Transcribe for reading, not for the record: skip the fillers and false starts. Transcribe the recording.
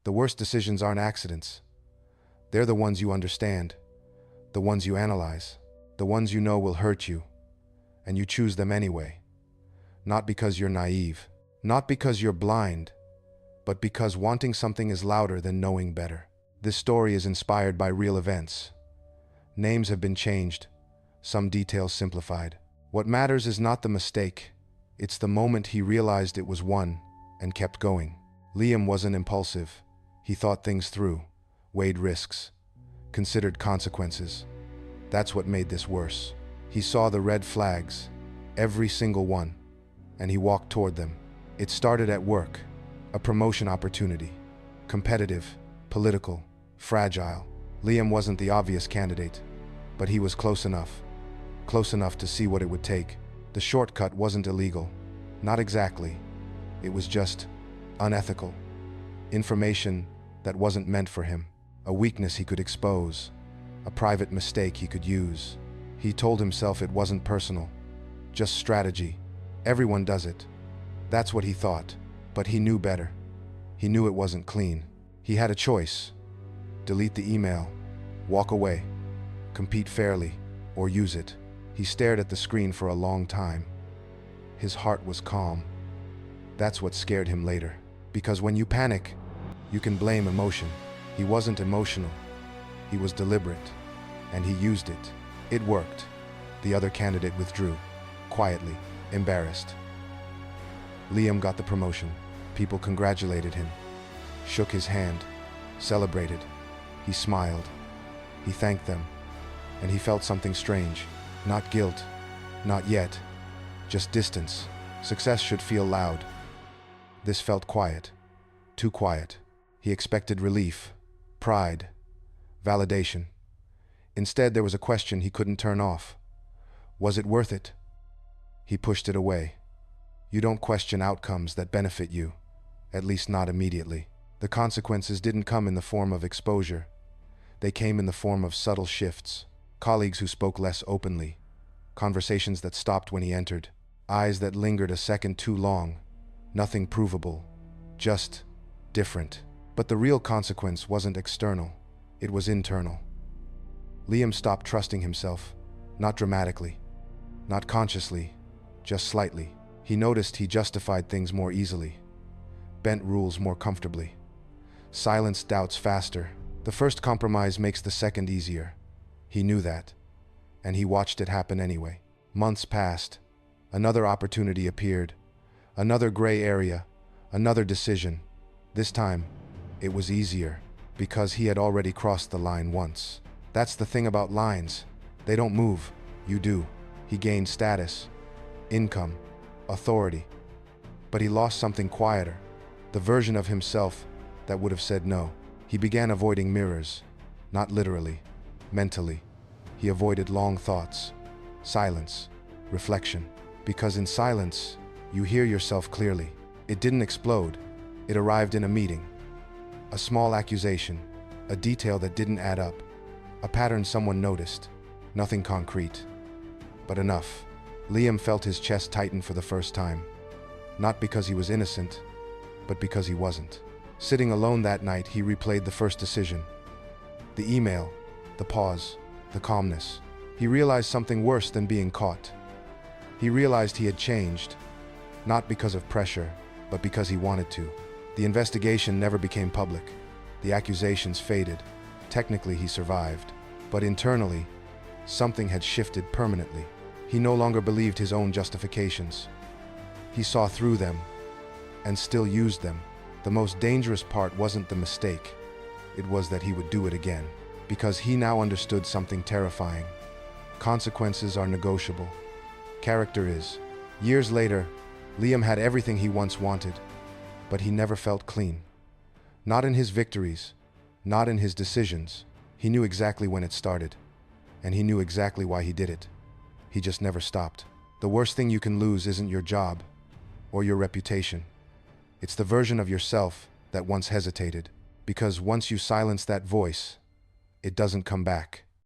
The worst decisions aren't accidents. They're the ones you understand, the ones you analyze, the ones you know will hurt you, and you choose them anyway. Not because you're naive, not because you're blind, but because wanting something is louder than knowing better. This story is inspired by real events. Names have been changed, some details simplified. What matters is not the mistake, it's the moment he realized it was one and kept going. Liam wasn't impulsive. He thought things through, weighed risks, considered consequences. That's what made this worse. He saw the red flags, every single one, and he walked toward them. It started at work, a promotion opportunity. Competitive, political, fragile. Liam wasn't the obvious candidate, but he was close enough to see what it would take. The shortcut wasn't illegal. Not exactly. It was just unethical. Information that wasn't meant for him. A weakness he could expose. A private mistake he could use. He told himself it wasn't personal. Just strategy. Everyone does it. That's what he thought. But he knew better. He knew it wasn't clean. He had a choice. Delete the email. Walk away. Compete fairly. Or use it. He stared at the screen for a long time. His heart was calm. That's what scared him later. Because when you panic, you can blame emotion. He wasn't emotional. He was deliberate. And he used it. It worked. The other candidate withdrew. Quietly. Embarrassed. Liam got the promotion. People congratulated him. Shook his hand. Celebrated. He smiled. He thanked them. And he felt something strange. Not guilt. Not yet. Just distance. Success should feel loud. This felt quiet. Too quiet. He expected relief, pride, validation. Instead, there was a question he couldn't turn off. Was it worth it? He pushed it away. You don't question outcomes that benefit you, at least not immediately. The consequences didn't come in the form of exposure. They came in the form of subtle shifts. Colleagues who spoke less openly. Conversations that stopped when he entered. Eyes that lingered a second too long. Nothing provable. Just different. But the real consequence wasn't external. It was internal. Liam stopped trusting himself. Not dramatically. Not consciously. Just slightly. He noticed he justified things more easily. Bent rules more comfortably. Silenced doubts faster. The first compromise makes the second easier. He knew that. And he watched it happen anyway. Months passed. Another opportunity appeared. Another gray area. Another decision. This time, it was easier, because he had already crossed the line once. That's the thing about lines. They don't move. You do. He gained status, income, authority. But he lost something quieter. The version of himself that would have said no. He began avoiding mirrors. Not literally. Mentally. He avoided long thoughts. Silence. Reflection. Because in silence, you hear yourself clearly. It didn't explode. It arrived in a meeting. A small accusation, a detail that didn't add up, a pattern someone noticed. Nothing concrete, but enough. Liam felt his chest tighten for the first time. Not because he was innocent, but because he wasn't. Sitting alone that night, he replayed the first decision. The email, the pause, the calmness. He realized something worse than being caught. He realized he had changed, not because of pressure, but because he wanted to. The investigation never became public. The accusations faded. Technically, he survived. But internally, something had shifted permanently. He no longer believed his own justifications. He saw through them, and still used them. The most dangerous part wasn't the mistake. It was that he would do it again. Because he now understood something terrifying. Consequences are negotiable. Character is. Years later, Liam had everything he once wanted, but he never felt clean. Not in his victories, not in his decisions. He knew exactly when it started, and he knew exactly why he did it. He just never stopped. The worst thing you can lose isn't your job or your reputation. It's the version of yourself that once hesitated, because once you silence that voice, it doesn't come back.